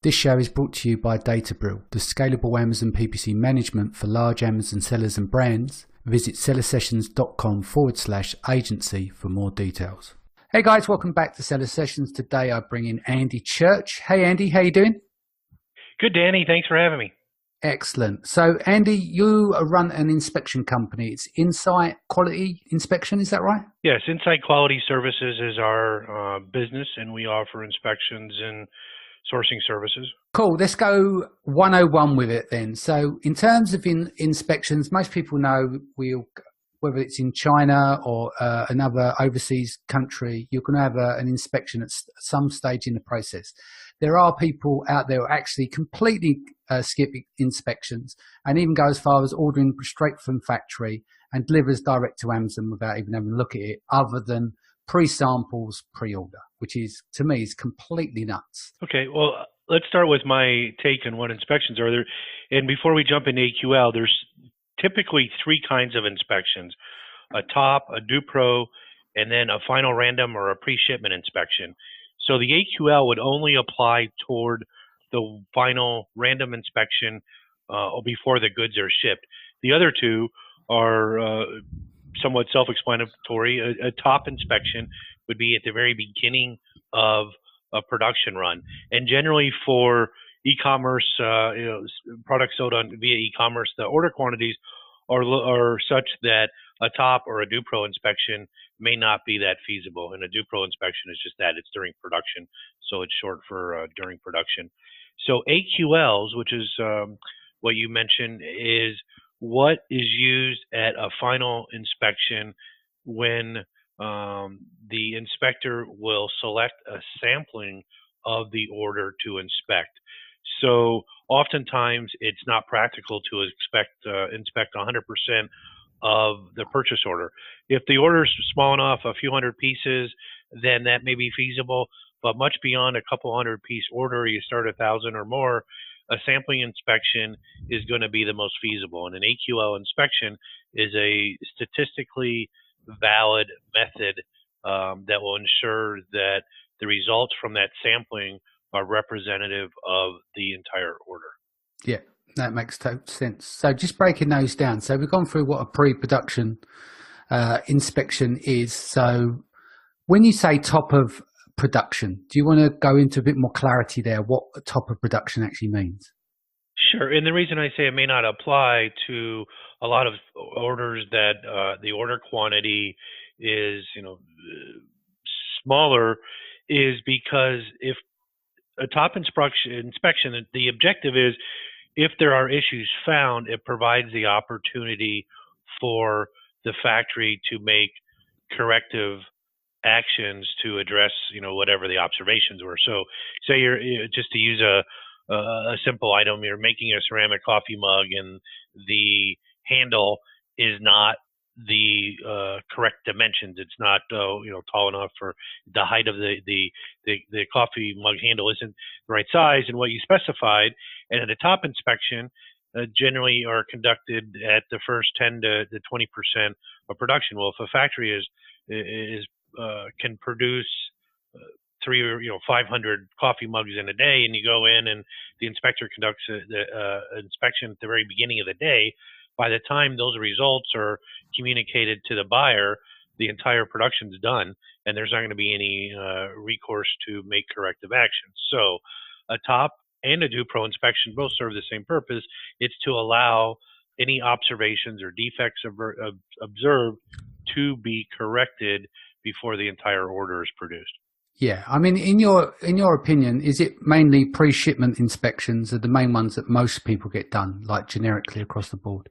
This show is brought to you by Databril, the scalable Amazon PPC management for large Amazon sellers and brands. Visit sellersessions.com/agency for more details. Hey guys, welcome back to Seller Sessions. Today I bring in Andy Church. Hey Andy, how you doing? Good, Danny. Thanks for having me. Excellent. So Andy, you run an inspection company. It's Insight Quality Inspection, is that right? Yes, Insight Quality Services is our business, and we offer inspections and sourcing services. Cool. Let's go 101 with it then. So in terms of inspections, most people know whether it's in China or another overseas country, you're going to have an inspection at some stage in the process. There are people out there who actually completely skip inspections and even go as far as ordering straight from factory and delivers direct to Amazon without even having a look at it, other than pre-samples, pre-order, which is, to me, is completely nuts. Okay, well, let's start with my take on what inspections are there. And before we jump into AQL, there's typically three kinds of inspections: a top, a DuPro, and then a final random or a pre-shipment inspection. So the AQL would only apply toward the final random inspection before the goods are shipped. The other two are somewhat self-explanatory. A top inspection would be at the very beginning of a production run, and generally for e-commerce, products sold via e-commerce, the order quantities are such that a top or a DuPro inspection may not be that feasible. And a DuPro inspection is just that; it's during production, so it's short for during production. So AQLs, which is what you mentioned, is what is used at a final inspection when the inspector will select a sampling of the order to inspect. So oftentimes it's not practical to inspect 100% of the purchase order. If the order is small enough, a few hundred pieces, then that may be feasible. But much beyond a couple hundred piece order, you start 1,000 or more, a sampling inspection is going to be the most feasible. And an AQL inspection is a statistically valid method that will ensure that the results from that sampling are representative of the entire order. Yeah, that makes total sense. So just breaking those down. So we've gone through what a pre-production inspection is. So when you say top of production, do you want to go into a bit more clarity there, what top of production actually means? Sure. And the reason I say it may not apply to a lot of orders that the order quantity is, smaller, is because if a top inspection, the objective is, if there are issues found, it provides the opportunity for the factory to make corrective actions to address, whatever the observations were. So say just to use a simple item, you're making a ceramic coffee mug and the handle is not the correct dimensions. It's not tall enough for the height of the coffee mug handle isn't the right size and what you specified. And at a top inspection, generally are conducted at the first 10 to 20% of production. Well, if a factory can produce 300 or 500 coffee mugs in a day, and you go in and the inspector conducts the inspection at the very beginning of the day, by the time those results are communicated to the buyer, the entire production's done, and there's not going to be any recourse to make corrective actions. So a top and a DuPro inspection both serve the same purpose. It's to allow any observations or defects observed to be corrected before the entire order is produced. Yeah, I mean, in your opinion, is it mainly pre-shipment inspections are the main ones that most people get done, like generically across the board?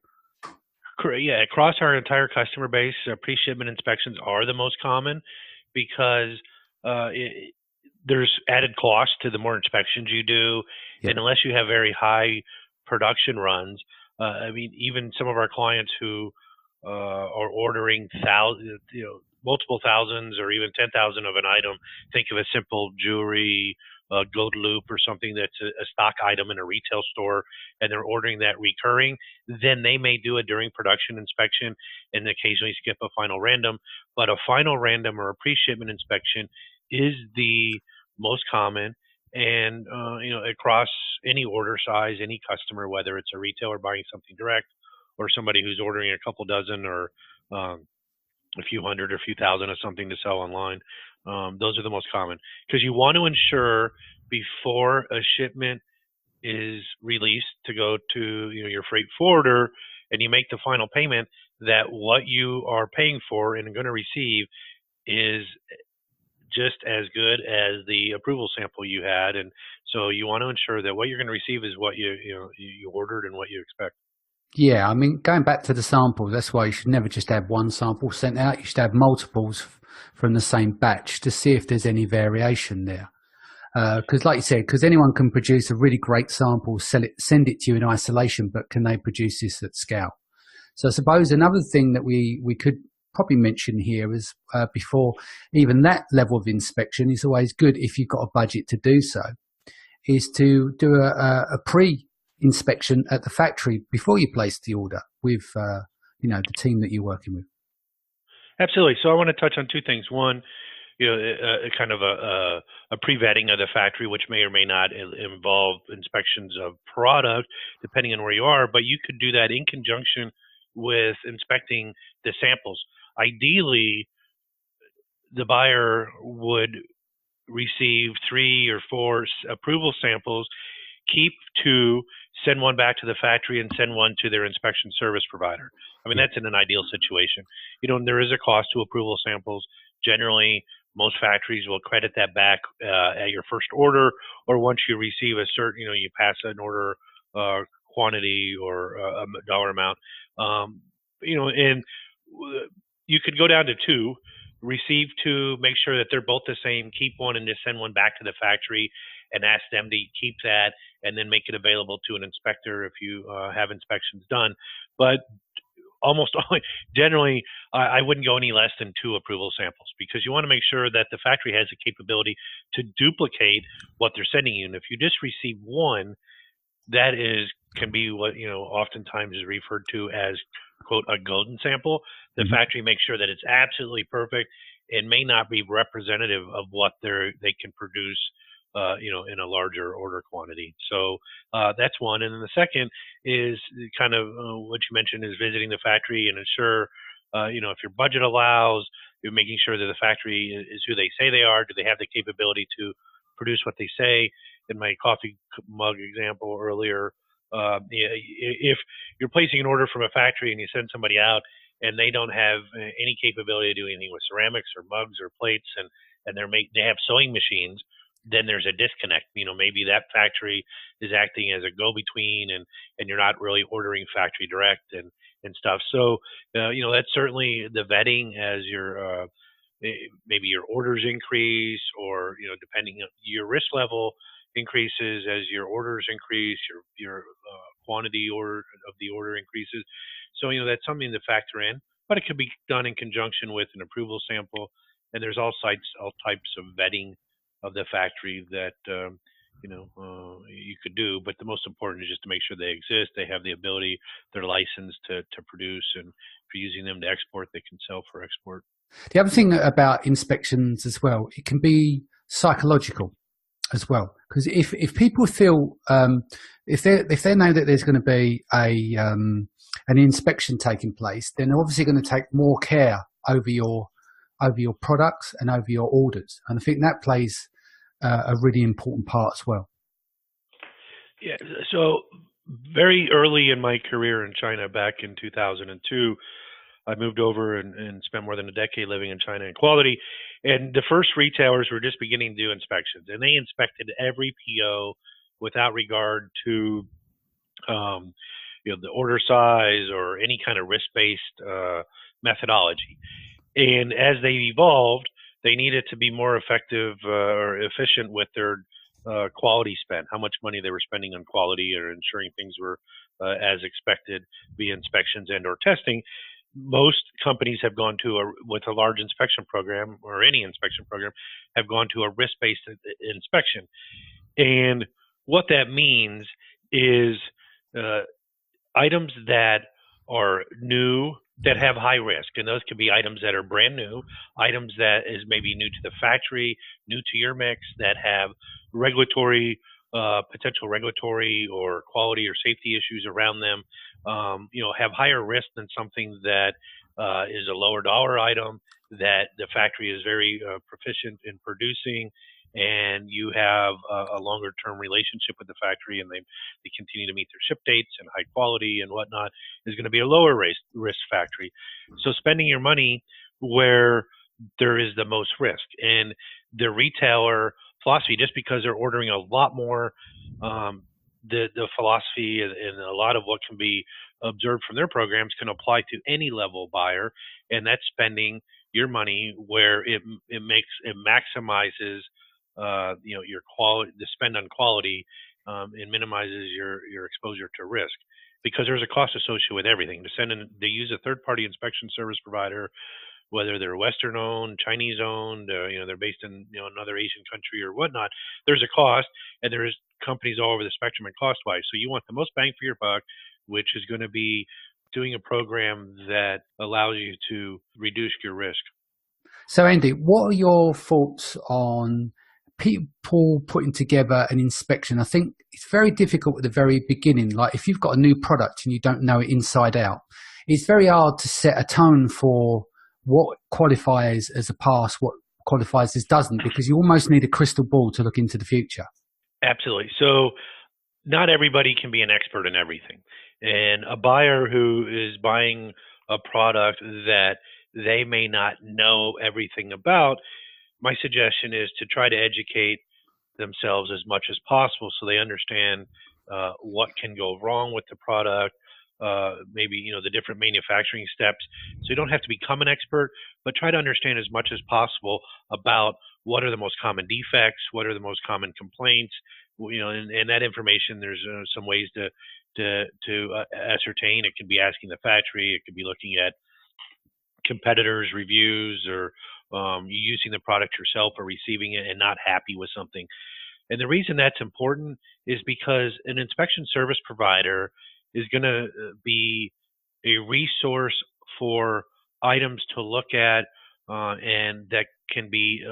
Yeah, across our entire customer base, pre-shipment inspections are the most common because there's added cost to the more inspections you do, and unless you have very high production runs, even some of our clients who are ordering multiple thousands or even 10,000 of an item. Think of a simple jewelry, gold loop or something that's a stock item in a retail store, and they're ordering that recurring. Then they may do it during production inspection and occasionally skip a final random. But a final random or a pre-shipment inspection is the most common. and across any order size, any customer, whether it's a retailer buying something direct or somebody who's ordering a couple dozen or um, a few hundred or a few thousand of something to sell online. Those are the most common because you want to ensure before a shipment is released to go to your freight forwarder and you make the final payment that what you are paying for and going to receive is just as good as the approval sample you had, and so you want to ensure that what you're going to receive is what you ordered and what you expect. Yeah, I mean, going back to the samples, that's why you should never just have one sample sent out. You should have multiples from the same batch to see if there's any variation there. Because, like you said, because anyone can produce a really great sample, send it to you in isolation, but can they produce this at scale? So I suppose another thing that we could probably mention here is before even that level of inspection is always good if you've got a budget to do so, is to do a pre-inspection at the factory before you place the order with the team that you're working with. Absolutely. So I want to touch on two things. One, kind of a pre-vetting of the factory, which may or may not involve inspections of product, depending on where you are. But you could do that in conjunction with inspecting the samples. Ideally, the buyer would receive 3 or 4 approval samples, keep 2, send 1 back to the factory, and send 1 to their inspection service provider. I mean, that's in an ideal situation. There is a cost to approval samples. Generally, most factories will credit that back at your first order, or once you receive a certain, you pass an order quantity or a dollar amount. And you could go down to 2, receive 2, make sure that they're both the same, keep 1 and just send 1 back to the factory and ask them to keep that and then make it available to an inspector if you have inspections done. But almost generally, I wouldn't go any less than 2 approval samples because you want to make sure that the factory has the capability to duplicate what they're sending you. And if you just receive 1, that can be what oftentimes is referred to as, quote, a golden sample. The factory makes sure that it's absolutely perfect and may not be representative of what they can produce in a larger order quantity. So that's one. And then the second is kind of what you mentioned is visiting the factory and ensure, if your budget allows, you're making sure that the factory is who they say they are. Do they have the capability to produce what they say? In my coffee mug example earlier, if you're placing an order from a factory and you send somebody out and they don't have any capability to do anything with ceramics or mugs or plates and they have sewing machines, then there's a disconnect. Maybe that factory is acting as a go-between and you're not really ordering factory direct and stuff. So, that's certainly the vetting as your maybe your orders increase or, depending on your risk level increases as your orders increase, your quantity of the order increases. So, that's something to factor in, but it could be done in conjunction with an approval sample. And there's all types of vetting of the factory that you could do, but the most important is just to make sure they exist, they have the ability, they're licensed to produce, and if you're using them to export, they can sell for export. The other thing about inspections as well, it can be psychological as well, because if people feel if they know that there's going to be an inspection taking place, then they're obviously going to take more care over your products and over your orders. And I think that plays a really important part as well. Yeah. So very early in my career in China, back in 2002, I moved over and spent more than a decade living in China in quality. And the first retailers were just beginning to do inspections, and they inspected every PO without regard to the order size or any kind of risk-based methodology. And as they evolved, they needed to be more effective or efficient with their quality spend, how much money they were spending on quality or ensuring things were as expected via inspections and or testing. Most companies have gone with a large inspection program or any inspection program, have gone to a risk-based inspection. And what that means is items that are new, that have high risk, and those could be items that are brand new, items that is maybe new to the factory, new to your mix, that have regulatory, potential regulatory or quality or safety issues around them, have higher risk than something that is a lower dollar item that the factory is very proficient in producing, and you have a longer term relationship with the factory, and they continue to meet their ship dates and high quality and whatnot, is going to be a lower risk factory. So spending your money where there is the most risk. And the retailer philosophy, just because they're ordering a lot more, the philosophy and a lot of what can be observed from their programs can apply to any level buyer, and that's spending your money where it maximizes your quality, the spend on quality, and minimizes your exposure to risk, because there's a cost associated with everything. They use a third-party inspection service provider, whether they're Western owned, Chinese owned, they're based in another Asian country or whatnot. There's a cost, and there's companies all over the spectrum and cost-wise. So you want the most bang for your buck, which is going to be doing a program that allows you to reduce your risk. So Andy, what are your thoughts on people putting together an inspection? I think it's very difficult at the very beginning. Like if you've got a new product and you don't know it inside out, it's very hard to set a tone for what qualifies as a pass, what qualifies as doesn't, because you almost need a crystal ball to look into the future. Absolutely. So not everybody can be an expert in everything. And a buyer who is buying a product that they may not know everything about, my suggestion is to try to educate themselves as much as possible so they understand what can go wrong with the product, maybe the different manufacturing steps. So you don't have to become an expert, but try to understand as much as possible about what are the most common defects, what are the most common complaints, and that information. There's some ways to ascertain. It could be asking the factory, it could be looking at competitors' reviews, or you using the product yourself or receiving it and not happy with something. And the reason that's important is because an inspection service provider is going to be a resource for items to look at and that can be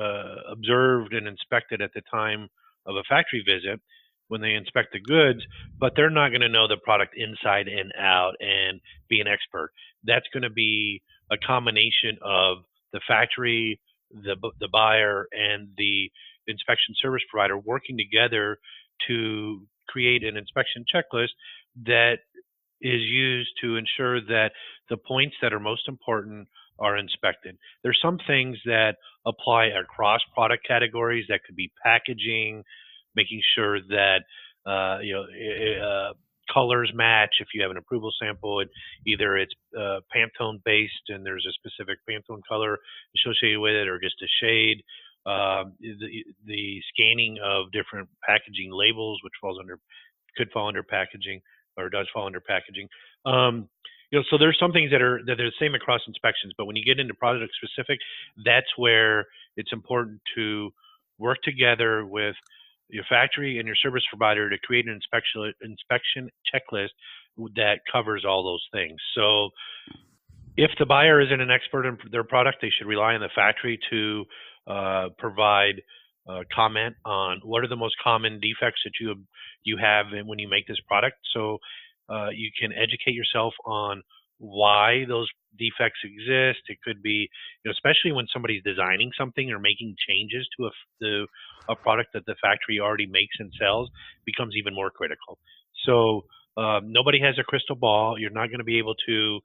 observed and inspected at the time of a factory visit when they inspect the goods, but they're not going to know the product inside and out and be an expert. That's going to be a combination of the factory, the buyer, and the inspection service provider working together to create an inspection checklist that is used to ensure that the points that are most important are inspected. There's some things that apply across product categories. That could be packaging, making sure that colors match. If you have an approval sample, and either it's Pantone based and there's a specific Pantone color associated with it, or just a shade. The scanning of different packaging labels, which could fall under packaging, or does fall under packaging. So there's some things that are the same across inspections, but when you get into product specific, that's where it's important to work together with your factory and your service provider to create an inspection checklist that covers all those things. So if the buyer isn't an expert in their product, they should rely on the factory to provide comment on what are the most common defects that you have when you make this product. So you can educate yourself on why those defects exist. It could be, especially when somebody's designing something or making changes to a product that the factory already makes and sells, becomes even more critical. So nobody has a crystal ball. You're not going to be able to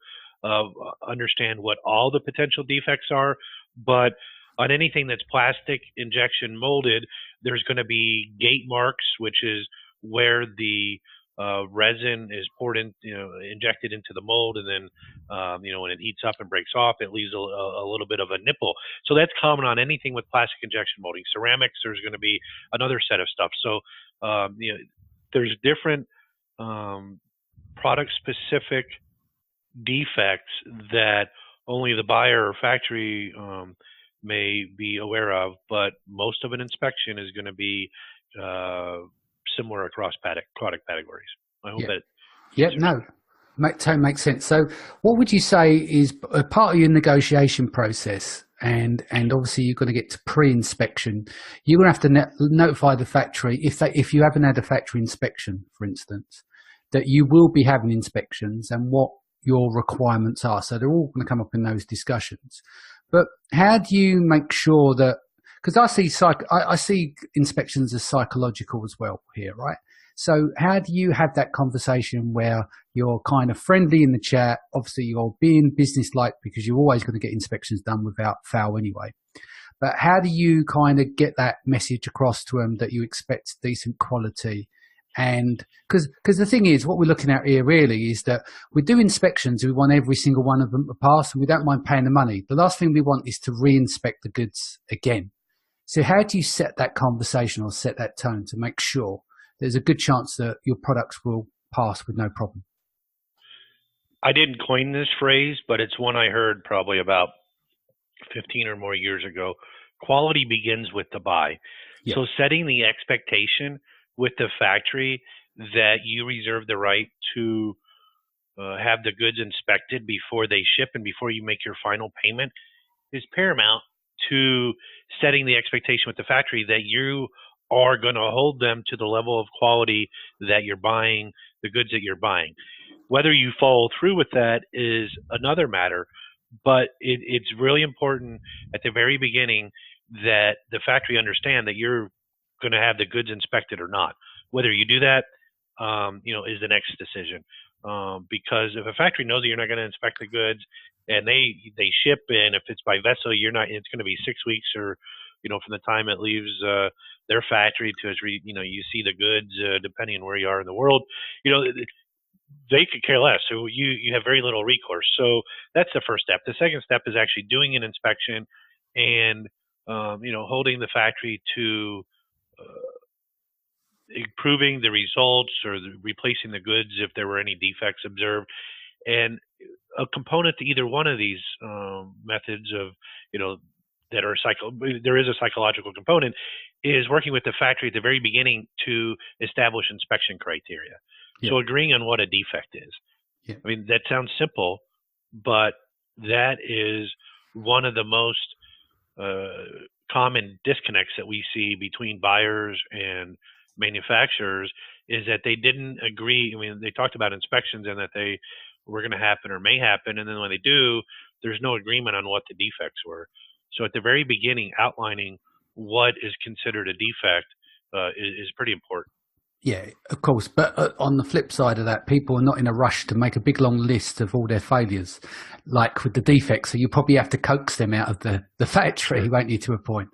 understand what all the potential defects are, but on anything that's plastic injection molded, there's going to be gate marks, which is where the resin is poured in, injected into the mold, and then, when it heats up and breaks off, it leaves a little bit of a nipple. So that's common on anything with plastic injection molding. Ceramics, there's going to be another set of stuff. So, there's different product-specific defects that only the buyer or factory may be aware of, but most of an inspection is going to be similar across product categories. I hope that. Yeah, no, totally makes sense. So what would you say is a part of your negotiation process? and obviously you're going to get to pre-inspection, you're going to have to notify the factory if you haven't had a factory inspection, for instance, that you will be having inspections and what your requirements are. So they're all going to come up in those discussions. But how do you make sure that, because I see inspections as psychological as well here, right? So how do you have that conversation where you're kind of friendly in the chat? Obviously, you're being business-like because you're always going to get inspections done without fail anyway. But how do you kind of get that message across to them that you expect decent quality? And because the thing is, what we're looking at here really is that we do inspections. We want every single one of them to pass, and we don't mind paying the money. The last thing we want is to re-inspect the goods again. So how do you set that conversation or set that tone to make sure there's a good chance that your products will pass with no problem? I didn't coin this phrase, but it's one I heard probably about 15 or more years ago. Quality begins with the buy. Yeah. So setting the expectation with the factory that you reserve the right to have the goods inspected before they ship and before you make your final payment is paramount to setting the expectation with the factory that you are going to hold them to the level of quality that you're buying, the goods that you're buying. Whether you follow through with that is another matter, but it's really important at the very beginning that the factory understand that you're going to have the goods inspected or not. Whether you do that, is the next decision. Because if a factory knows that you're not going to inspect the goods and they ship, and if it's by vessel, it's going to be 6 weeks or, from the time it leaves their factory to you see the goods, depending on where you are in the world, they could care less. So you have very little recourse. So that's the first step. The second step is actually doing an inspection and, holding the factory to improving the results or replacing the goods if there were any defects observed. And a component to either one of these methods of, that are there is a psychological component, is working with the factory at the very beginning to establish inspection criteria. Yeah. So agreeing on what a defect is. Yeah. I mean, that sounds simple, but that is one of the most common disconnects that we see between buyers and manufacturers, is that they didn't agree. I mean, they talked about inspections and that they were going to happen or may happen, and then when they do, there's no agreement on what the defects were. So at the very beginning, outlining what is considered a defect is pretty important. Yeah, of course. But on the flip side of that, people are not in a rush to make a big long list of all their failures, like with the defects. So you probably have to coax them out of the factory, won't you, to a point.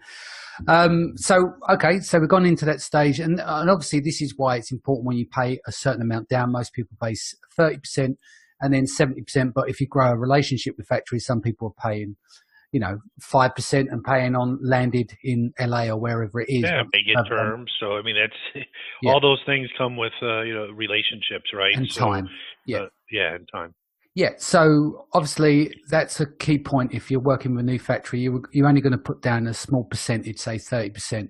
So we've gone into that stage. And obviously this is why it's important when you pay a certain amount down. Most people pay 30% and then 70%. But if you grow a relationship with factories, some people are paying 5% and paying on landed in LA or wherever it is. Yeah, they get terms. So, I mean, that's all those things come with, relationships, right? And time. Yeah. And time. Yeah. So obviously that's a key point. If you're working with a new factory, you're only going to put down a small percentage, say 30%.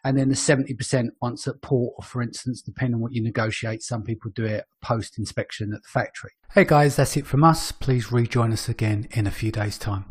And then the 70% once at port, or for instance, depending on what you negotiate, some people do it post-inspection at the factory. Hey guys, that's it from us. Please rejoin us again in a few days' time.